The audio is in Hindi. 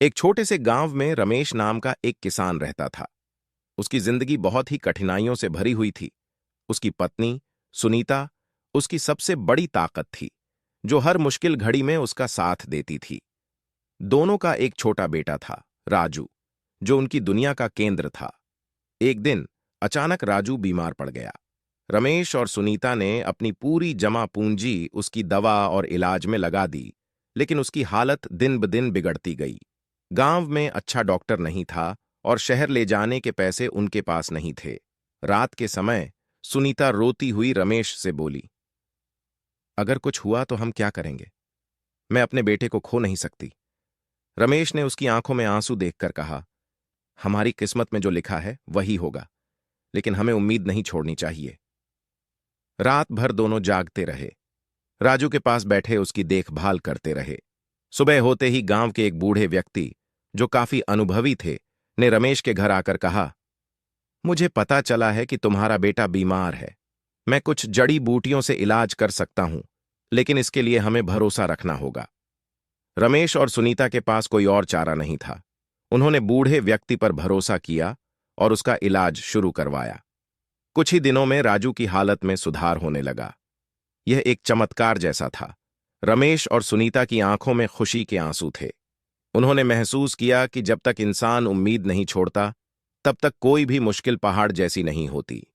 एक छोटे से गांव में रमेश नाम का एक किसान रहता था। उसकी जिंदगी बहुत ही कठिनाइयों से भरी हुई थी। उसकी पत्नी सुनीता उसकी सबसे बड़ी ताकत थी, जो हर मुश्किल घड़ी में उसका साथ देती थी। दोनों का एक छोटा बेटा था, राजू, जो उनकी दुनिया का केंद्र था। एक दिन अचानक राजू बीमार पड़ गया। रमेश और सुनीता ने अपनी पूरी जमा पूंजी उसकी दवा और इलाज में लगा दी, लेकिन उसकी हालत दिन ब दिन बिगड़ती गई। गांव में अच्छा डॉक्टर नहीं था और शहर ले जाने के पैसे उनके पास नहीं थे। रात के समय सुनीता रोती हुई रमेश से बोली, अगर कुछ हुआ तो हम क्या करेंगे? मैं अपने बेटे को खो नहीं सकती। रमेश ने उसकी आंखों में आंसू देखकर कहा, हमारी किस्मत में जो लिखा है वही होगा, लेकिन हमें उम्मीद नहीं छोड़नी चाहिए। रात भर दोनों जागते रहे। राजू के पास बैठे उसकी देखभाल करते रहे। सुबह होते ही गांव के एक बूढ़े व्यक्ति, जो काफी अनुभवी थे, ने रमेश के घर आकर कहा, मुझे पता चला है कि तुम्हारा बेटा बीमार है। मैं कुछ जड़ी बूटियों से इलाज कर सकता हूं, लेकिन इसके लिए हमें भरोसा रखना होगा। रमेश और सुनीता के पास कोई और चारा नहीं था। उन्होंने बूढ़े व्यक्ति पर भरोसा किया और उसका इलाज शुरू करवाया। कुछ ही दिनों में राजू की हालत में सुधार होने लगा। यह एक चमत्कार जैसा था। रमेश और सुनीता की आंखों में खुशी के आंसू थे। उन्होंने महसूस किया कि जब तक इंसान उम्मीद नहीं छोड़ता, तब तक कोई भी मुश्किल पहाड़ जैसी नहीं होती।